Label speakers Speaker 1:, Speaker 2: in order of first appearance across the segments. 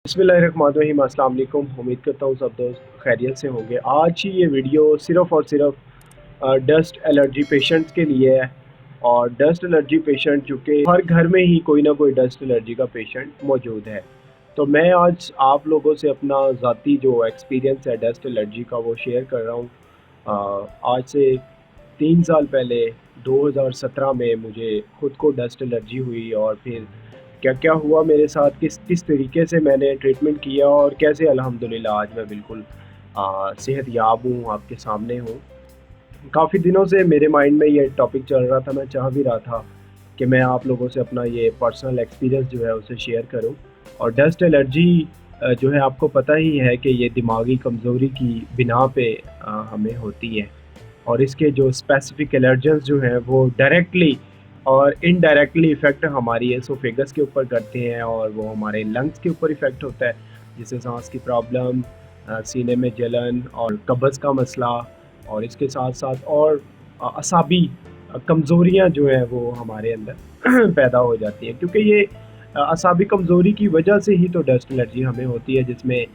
Speaker 1: बिस्मिल्लाहिर्रहमानिर्रहीम। अस्सलाम वालेकुम। उम्मीद करता हूँ सब दोस्त खैरियत से होंगे। आज ही ये वीडियो सिर्फ़ और सिर्फ डस्ट एलर्जी पेशेंट्स के लिए है। और डस्ट एलर्जी पेशेंट चूँकि हर घर में ही कोई ना कोई डस्ट एलर्जी का पेशेंट मौजूद है, तो मैं आज आप लोगों से अपना ज़ाती जो एक्सपीरियंस है डस्ट एलर्जी का वो शेयर कर रहा हूँ। आज से 3 साल पहले 2017 में मुझे खुद को डस्ट एलर्जी हुई, और फिर क्या-क्या हुआ मेरे साथ, किस किस तरीके से मैंने ट्रीटमेंट किया और कैसे अल्हम्दुलिल्लाह आज मैं बिल्कुल सेहतयाब हूँ, आपके सामने हूँ। काफ़ी दिनों से मेरे माइंड में ये टॉपिक चल रहा था, मैं चाह भी रहा था कि मैं आप लोगों से अपना ये पर्सनल एक्सपीरियंस जो है उसे शेयर करूँ। और डस्ट एलर्जी जो है आपको पता ही है कि ये दिमागी कमज़ोरी की बिना पे हमें होती है। और इसके जो स्पेसिफिक एलर्जेंस जो हैं वो डायरेक्टली और इनडायरेक्टली इफ़ेक्ट हमारी एसोफेगस के ऊपर करते हैं, और वो हमारे लंग्स के ऊपर इफ़ेक्ट होता है, जिससे सांस की प्रॉब्लम, सीने में जलन और कब्ज़ का मसला, और इसके साथ साथ और असाबी कमज़ोरियाँ जो हैं वो हमारे अंदर पैदा हो जाती हैं, क्योंकि ये असाबी कमज़ोरी की वजह से ही तो डस्ट एलर्जी हमें होती है, जिसमें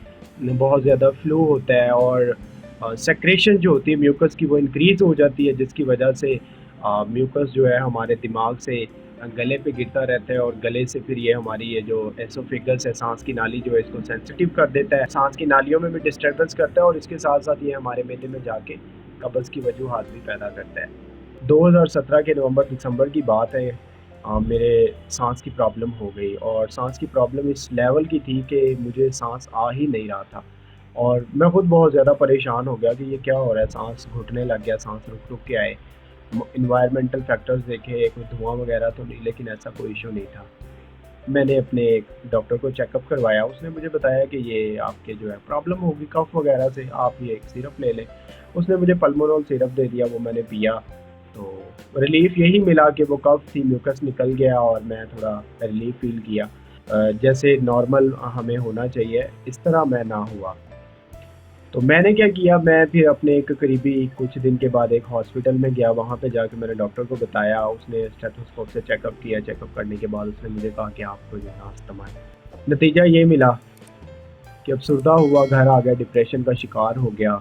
Speaker 1: बहुत ज़्यादा फ्लू होता है और सेक्रेशन जो होती है म्यूकस की वो इंक्रीज़ हो जाती है, जिसकी वजह से म्यूकस जो है हमारे दिमाग से गले पे गिरता रहता है, और गले से फिर ये हमारी ये जो एसोफेगस है, सांस की नाली जो है, इसको सेंसिटिव कर देता है, सांस की नालियों में भी डिस्टर्बेंस करता है, और इसके साथ साथ ये हमारे मेदे में जाके कब्ज़ की वजूहात भी पैदा करता है। 2017 के नवंबर दिसंबर की बात है। मेरे सांस की प्रॉब्लम हो गई, और सांस की प्रॉब्लम इस लेवल की थी कि मुझे सांस आ ही नहीं रहा था, और मैं खुद बहुत ज़्यादा परेशान हो गया कि ये क्या हो रहा है, सांस घुटने लग गया, सांस रुक रुक के आए। इन्वायरमेंटल फैक्टर्स देखे, कोई धुआं वगैरह तो नहीं, लेकिन ऐसा कोई इशू नहीं था। मैंने अपने एक डॉक्टर को चेकअप करवाया, उसने मुझे बताया कि ये आपके जो है प्रॉब्लम होगी कफ़ वगैरह से, आप ये एक सिरप ले लें। उसने मुझे पल्मोनॉल सिरप दे दिया, वो मैंने पिया, तो रिलीफ़ यही मिला कि वो कफ़ थी, म्यूकस निकल गया, और मैं थोड़ा रिलीफ़ फ़ील किया। जैसे नॉर्मल हमें होना चाहिए, इस तरह मैं ना हुआ। तो मैंने क्या किया, मैं फिर अपने एक करीबी कुछ दिन के बाद एक हॉस्पिटल में गया, वहाँ पे जाके मैंने डॉक्टर को बताया, उसने स्टेथोस्कोप से चेकअप किया, चेकअप करने के बाद उसने मुझे कहा कि आपको जो है अस्थमा है। नतीजा ये मिला कि अफसरदा हुआ, घर आ गया, डिप्रेशन का शिकार हो गया।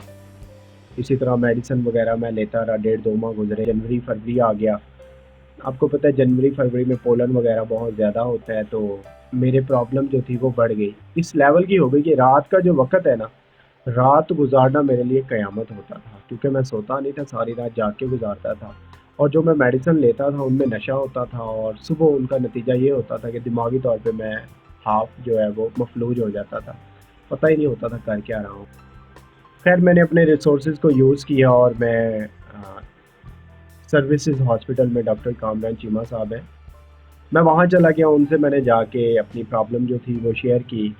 Speaker 1: इसी तरह मेडिसिन वगैरह मैं लेता रहा, 1.5-2 माह गुजरे, जनवरी फरवरी आ गया। आपको पता है जनवरी फरवरी में पोलन वगैरह बहुत ज़्यादा होता है, तो मेरे प्रॉब्लम जो थी वो बढ़ गई, इस लेवल की हो गई कि रात का जो वक़्त है ना, रात गुज़ारना मेरे लिए क़यामत होता था, क्योंकि मैं सोता नहीं था, सारी रात जाग के गुज़ारता था, और जो मैं मेडिसिन लेता था उनमें नशा होता था, और सुबह उनका नतीजा ये होता था कि दिमागी तौर पे मैं हाफ़ जो है वो मफलूज हो जाता था, पता ही नहीं होता था कर क्या रहा हूँ। खैर मैंने अपने रिसोर्सेज़ को यूज़ किया, और मैं सर्विसेज़ हॉस्पिटल में डॉक्टर कामरान चीमा साहब हैं, मैं वहाँ चला गया, उनसे मैंने जाके अपनी प्रॉब्लम जो थी वो शेयर की।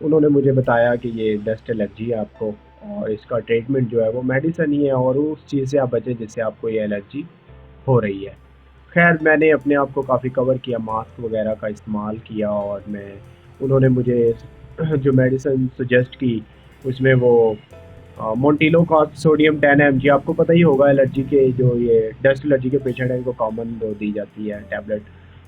Speaker 1: उन्होंने मुझे बताया कि ये डस्ट एलर्जी है आपको, और इसका ट्रीटमेंट जो है वो मेडिसिन ही है, और उस चीज़ से आप बचें जिससे आपको ये एलर्जी हो रही है। खैर मैंने अपने आप को काफ़ी कवर किया, मास्क वगैरह का इस्तेमाल किया, और मैं उन्होंने मुझे जो मेडिसिन सजेस्ट की उसमें वो मोंटिलो का सोडियम 10 mg, आपको पता ही होगा एलर्जी के, जो ये डस्ट एलर्जी के पेशेंट हैं इनको कॉमन वो दी जाती है टैबलेट।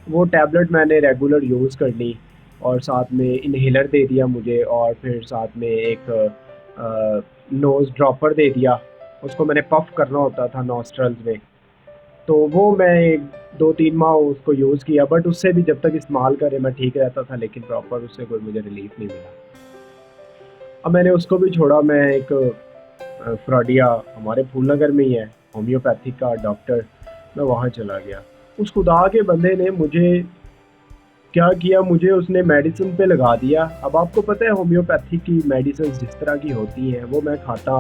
Speaker 1: वो टैबलेट मैंने रेगुलर यूज़ कर ली, और साथ में इन्हेलर दे दिया मुझे, और फिर साथ में एक नोज़ ड्रॉपर दे दिया, उसको मैंने पफ़ करना होता था नॉस्ट्रल्स में। तो वो मैं 2-3 माह उसको यूज़ किया, बट उससे भी जब तक इस्तेमाल करे मैं ठीक रहता था, लेकिन प्रॉपर उससे कोई मुझे रिलीफ़ नहीं मिला। अब मैंने उसको भी छोड़ा, मैं एक फ्रॉडिया हमारे फूलनगर में ही है, होम्योपैथिक का डॉक्टर, मैं वहाँ चला गया। उस खुदा के बंदे ने मुझे क्या किया, मुझे उसने मेडिसिन पे लगा दिया। अब आपको पता है होम्योपैथिक की मेडिसिन जिस तरह की होती हैं, वो मैं खाता,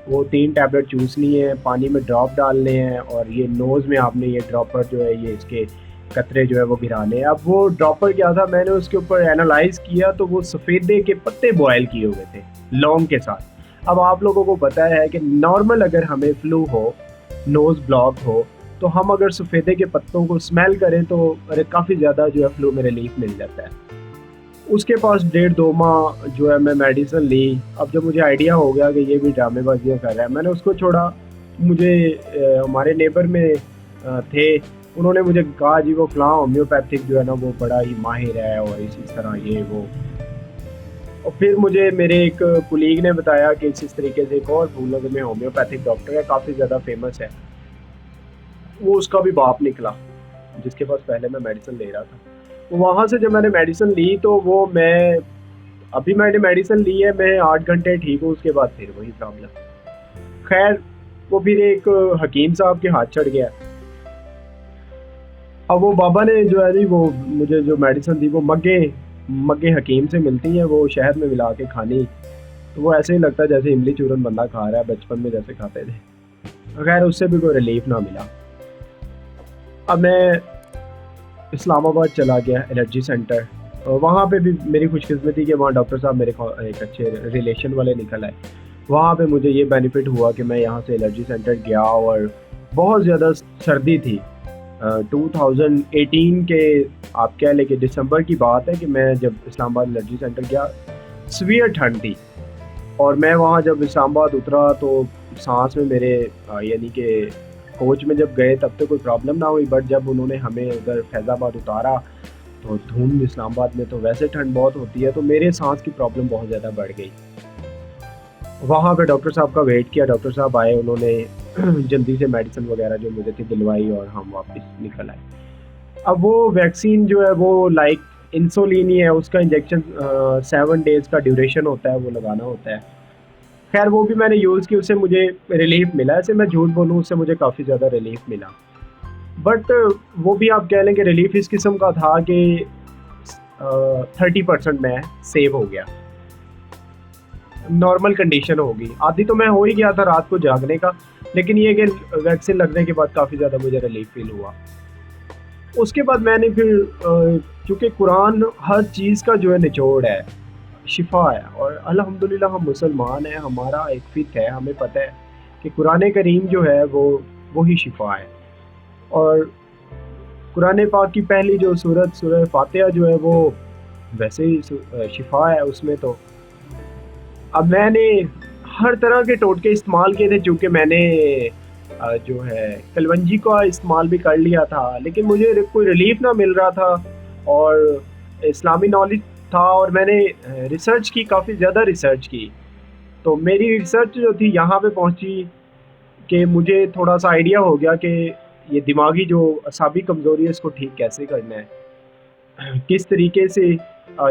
Speaker 1: वो 3 टैबलेट चूसनी है, पानी में ड्रॉप डालने हैं, और ये नोज़ में आपने ये ड्रॉपर जो है ये इसके कतरे जो है वो गिराने हैं। अब वो ड्रॉपर क्या था, मैंने उसके ऊपर एनालाइज़ किया तो वो सफ़ेदे के पत्ते बॉयल किए हुए थे लौंग के साथ। अब आप लोगों को पता है कि नॉर्मल अगर हमें फ्लू हो, नोज़ ब्लॉक हो, तो हम अगर सफ़ेदे के पत्तों को स्मेल करें तो अरे काफ़ी ज़्यादा जो है फ्लू में रिलीफ मिल जाता है। उसके पास 1.5-2 माह जो है मैं मेडिसिन ली। अब जब मुझे आइडिया हो गया कि ये भी ड्रामेबाज़ियाँ कर रहा है, मैंने उसको छोड़ा। मुझे हमारे नेबर में थे, उन्होंने मुझे कहा जी वो फ़लाँ होम्योपैथिक जो है ना वो बड़ा ही माहिर है, और इसी तरह ये वो। और फिर मुझे मेरे एक कुलीग ने बताया कि इस तरीके से एक और फूलनगर में होम्योपैथिक डॉक्टर है, काफ़ी ज़्यादा फेमस है। वो उसका भी बाप निकला, जिसके पास पहले मैं मेडिसिन ले रहा था। तो वहाँ से जब मैंने मेडिसिन ली तो वो मैं अभी मैंने मेडिसिन ली है, मैं 8 घंटे ठीक हूँ, उसके बाद फिर वही प्रॉब्लम। खैर वो फिर एक हकीम साहब के हाथ चढ़ गया। अब वो बाबा ने जो है जी वो मुझे जो मेडिसिन दी वो मग्गे मग्गे हकीम से मिलती हैं, वो शहद में मिला के खानी। तो वो ऐसे ही लगता है जैसे इमली चूरन बंदा खा रहा है, बचपन में जैसे खाते थे। खैर उससे भी कोई रिलीफ ना मिला। अब मैं इस्लामाबाद चला गया एलर्जी सेंटर। वहाँ पे भी मेरी खुशकिस्मती कि वहाँ डॉक्टर साहब मेरे को एक अच्छे रिलेशन वाले निकल आए। वहाँ पे मुझे ये बेनिफिट हुआ कि मैं यहाँ से एलर्जी सेंटर गया और बहुत ज़्यादा सर्दी थी। 2018 के आप कह लें कि दिसंबर की बात है कि मैं जब इस्लामाबाद एलर्जी सेंटर गया, सीवियर ठंड थी। और मैं वहाँ जब इस्लामाबाद उतरा तो सांस में मेरे यानी कि कोच में जब गए तब तो कोई प्रॉब्लम ना हुई, बट जब उन्होंने हमें उधर फैज़ाबाद उतारा तो धुंध इस्लामाबाद में तो वैसे ठंड बहुत होती है, तो मेरे सांस की प्रॉब्लम बहुत ज़्यादा बढ़ गई। वहाँ पे डॉक्टर साहब का वेट किया, डॉक्टर साहब आए, उन्होंने जल्दी से मेडिसिन वगैरह जो मुझे थी दिलवाई और हम वापस निकल आए। अब वो वैक्सीन जो है वो लाइक इंसुलिन ही है, उसका इंजेक्शन 7 डेज़ का ड्यूरेशन होता है, वो लगाना होता है। खैर वो भी मैंने यूज़ की, उससे मुझे रिलीफ़ मिला। ऐसे मैं झूठ बोलूँ, उससे मुझे काफ़ी ज़्यादा रिलीफ़ मिला। बट वो भी आप कह लें कि रिलीफ़ इस किस्म का था कि 30% मैं सेव हो गया। नॉर्मल कंडीशन होगी, आधी तो मैं हो ही गया था रात को जागने का, लेकिन ये कि वैक्सीन लगने के बाद काफ़ी ज़्यादा मुझे रिलीफ़ फ़ील हुआ। उसके बाद मैंने फिर चूँकि कुरान हर चीज़ का जो है निचोड़ है, शिफा है, और अल्हम्दुलिल्लाह हम मुसलमान हैं, हमारा एक फ़िक़्ह है, हमें पता है कि कुरान करीम जो है वो ही शिफा है। और कुरान पाक की पहली जो सूरत सूरह फातिहा जो है वो वैसे ही शिफा है उसमें। तो अब मैंने हर तरह के टोटके इस्तेमाल किए थे, चूँकि मैंने जो है कलवंजी का इस्तेमाल भी कर लिया था, लेकिन मुझे कोई रिलीफ़ ना मिल रहा था और इस्लामी नॉलेज था, और मैंने रिसर्च की, काफ़ी ज़्यादा रिसर्च की। तो मेरी रिसर्च जो थी यहाँ पे पहुँची कि मुझे थोड़ा-सा आइडिया हो गया कि ये दिमागी जो असाबी कमज़ोरी है इसको ठीक कैसे करना है। किस तरीके से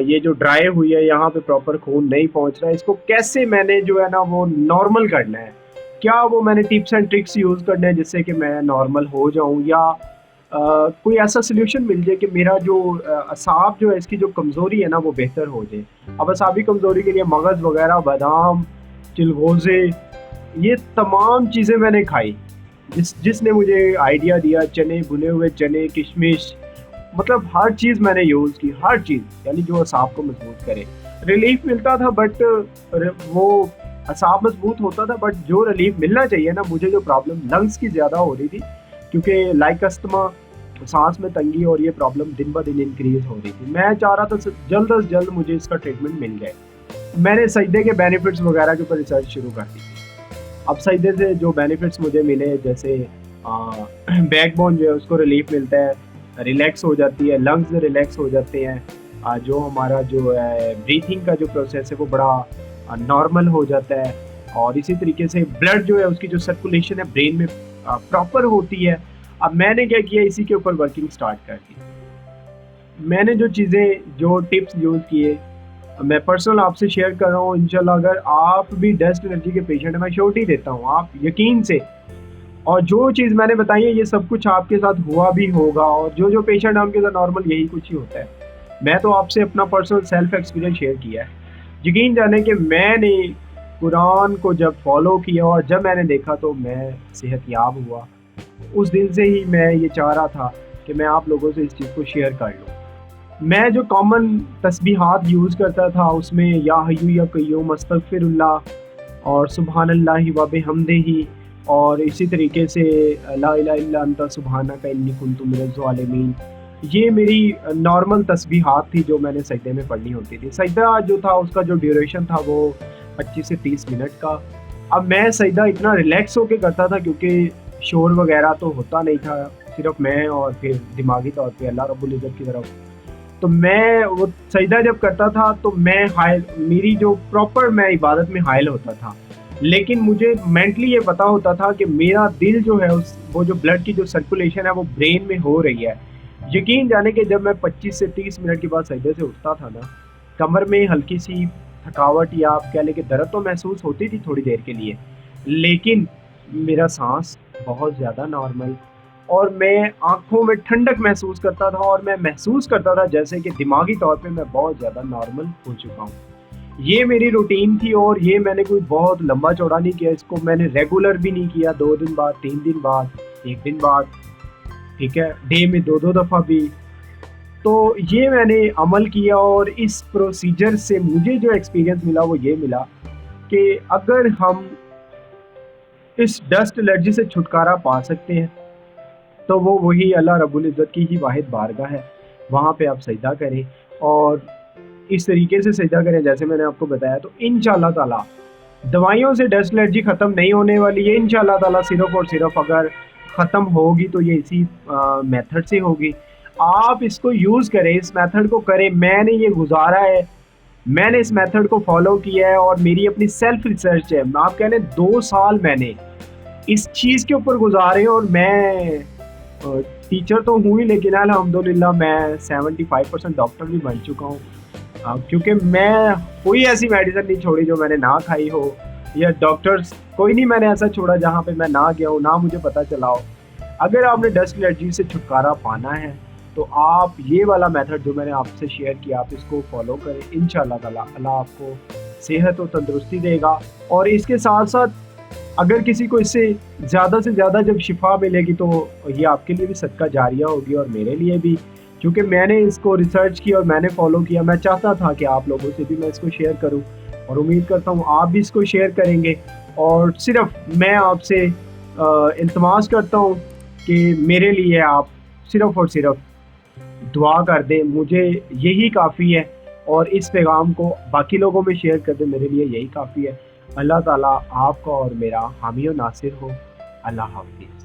Speaker 1: ये जो ड्राई हुई है यहाँ पे प्रॉपर खून नहीं पहुँच रहा है, इसको कैसे मैंने जो है ना वो नॉर्मल करना है। क्या वो मैंने टिप्स एंड ट्रिक्स यूज़ करने हैं जिससे कि मैं नॉर्मल हो जाऊँ, या कोई ऐसा सॉल्यूशन मिल जाए कि मेरा जो असाब जो है इसकी जो कमज़ोरी है ना वो बेहतर हो जाए। अब असाबी कमज़ोरी के लिए मगज़ वग़ैरह, बादाम, चिलगोज़े, ये तमाम चीज़ें मैंने खाई। जिसने मुझे आइडिया दिया, चने, भुने हुए चने, किशमिश, मतलब हर चीज़ मैंने यूज़ की, हर चीज़, यानी जो असाब को मजबूत करे। रिलीफ़ मिलता था, बट वो असाब मजबूत होता था, बट जो रिलीफ़ मिलना चाहिए ना, मुझे जो प्रॉब्लम लंग्स की ज़्यादा हो रही थी, क्योंकि लाइक अस्थमा, सांस में तंगी, और ये प्रॉब्लम दिन ब दिन इंक्रीज़ हो रही थी। मैं चाह रहा था जल्द अज़ जल्द मुझे इसका ट्रीटमेंट मिल जाए। मैंने सजदे के बेनिफिट्स वगैरह के ऊपर रिसर्च शुरू कर दी। अब सजदे से जो बेनिफिट्स मुझे मिले, जैसे बैकबोन जो है उसको रिलीफ मिलता है, रिलैक्स हो जाती है, लंग्स रिलैक्स हो जाते हैं, जो हमारा जो है ब्रीथिंग का जो प्रोसेस है वो बड़ा नॉर्मल हो जाता है, और इसी तरीके से ब्लड जो है उसकी जो सर्कुलेशन है ब्रेन में प्रॉपर होती है। अब मैंने क्या किया, इसी के ऊपर वर्किंग स्टार्ट कर दी। मैंने जो चीज़ें, जो टिप्स यूज़ किए, मैं पर्सनल आपसे शेयर कर रहा हूँ। इंशाल्लाह अगर आप भी डस्ट एलर्जी के पेशेंट हैं, मैं श्योरिटी देता हूँ आप यकीन से, और जो चीज़ मैंने बताई है ये सब कुछ आपके साथ हुआ भी होगा, और जो जो पेशेंट है उनके साथ नॉर्मल यही कुछ ही होता है। मैं तो आपसे अपना पर्सनल सेल्फ एक्सपीरियंस शेयर किया है। यकीन जाने कि मैंने कुरान को जब फॉलो किया और जब मैंने देखा तो मैं सेहतयाब हुआ। उस दिन से ही मैं ये चाह रहा था कि मैं आप लोगों से इस चीज़ को शेयर कर लूँ। मैं जो कॉमन तस्बीहात यूज़ करता था उसमें या हय्यू या क़य्यूम, अस्तगफिरुल्लाह और सुबहानल्लाहि व बिहम्दिही, और इसी तरीके से ला इलाहा इल्ला अंता सुब्हानका इन्नी कुन्तु मिनज़ ज़ालिमीन, ये मेरी नॉर्मल तस्बीहात थी जो मैंने सजदे में पढ़नी होती थी। सजदा जो था उसका जो ड्यूरेशन था वो 25 से 30 मिनट का। अब मैं सजदा इतना रिलैक्स होके करता था क्योंकि शोर वगैरह तो होता नहीं था, सिर्फ मैं और फिर दिमागी तौर पे अल्लाह रब्बुल इज़्ज़त की तरफ तो मैं वो सजदा जब करता था तो मैं हायल, मेरी जो प्रॉपर मैं इबादत में हायल होता था, लेकिन मुझे मेंटली ये पता होता था कि मेरा दिल जो है उस वो जो ब्लड की जो सर्कुलेशन है वो ब्रेन में हो रही है। यकीन जाने कि जब मैं 25 से 30 मिनट के बाद सजदे से उठता था ना, कमर में हल्की सी थकावट या आप कह लें कि दर्द तो महसूस होती थी थोड़ी देर के लिए, लेकिन मेरा सांस बहुत ज़्यादा नॉर्मल, और मैं आँखों में ठंडक महसूस करता था, और मैं महसूस करता था जैसे कि दिमागी तौर पे मैं बहुत ज़्यादा नॉर्मल हो चुका हूँ। ये मेरी रूटीन थी, और ये मैंने कोई बहुत लंबा चौड़ा नहीं किया, इसको मैंने रेगुलर भी नहीं किया, 2 दिन बाद, 3 दिन बाद, 1 दिन बाद, ठीक है? डे में 2-2 दफ़ा भी। तो ये मैंने अमल किया, और इस प्रोसीजर से मुझे जो एक्सपीरियंस मिला वो ये मिला कि अगर हम इस डस्ट एलर्जी से छुटकारा पा सकते हैं, तो वो वही अल्लाह रब्बुल इज़्ज़त की ही वाहिद बारगाह है। वहाँ पे आप सजदा करें, और इस तरीके से सजदा करें जैसे मैंने आपको बताया, तो इंशाअल्लाह ताला दवाइयों से डस्ट एलर्जी ख़त्म नहीं होने वाली है। इंशाअल्लाह ताला सिर्फ़ और सिर्फ़ अगर ख़त्म होगी तो ये इसी मेथड से होगी। आप इसको यूज़ करें, इस मेथड को करें। मैंने ये गुज़ारा है, मैंने इस मेथड को फ़ॉलो किया है, और मेरी अपनी सेल्फ रिसर्च है। आप कह लें 2 साल मैंने इस चीज़ के ऊपर गुज़ारे, और मैं टीचर तो हूँ ही, लेकिन अल्हम्दुलिल्लाह मैं 75% डॉक्टर भी बन चुका हूँ। क्योंकि मैं कोई ऐसी मेडिसिन नहीं छोड़ी जो मैंने ना खाई हो, या डॉक्टर्स कोई नहीं मैंने ऐसा छोड़ा जहाँ पे मैं ना गया हूँ, ना मुझे पता चला हो। अगर आपने डस्ट एलर्जी से छुटकारा पाना है तो आप ये वाला मेथड जो मैंने आपसे शेयर किया, आप इसको फॉलो करें। इंशाअल्लाह ताला अल्लाह आपको सेहत और तंदुरुस्ती देगा, और इसके साथ साथ अगर किसी को इससे ज़्यादा से ज़्यादा जब शिफा मिलेगी तो ये आपके लिए भी सदका जारिया होगी, और मेरे लिए भी, क्योंकि मैंने इसको रिसर्च की और मैंने फॉलो किया। मैं चाहता था कि आप लोगों से भी मैं इसको शेयर करूं, और उम्मीद करता हूं आप भी इसको शेयर करेंगे। और सिर्फ मैं आपसे इल्तमास करता हूं कि मेरे लिए आप सिर्फ और सिर्फ दुआ कर दें, मुझे यही काफ़ी है, और इस पैगाम को बाकी लोगों में शेयर कर दें, मेरे लिए यही काफ़ी है। अल्लाह ताला आपका और मेरा हामी और नासिर हो। अल्लाह हाफ़िज़।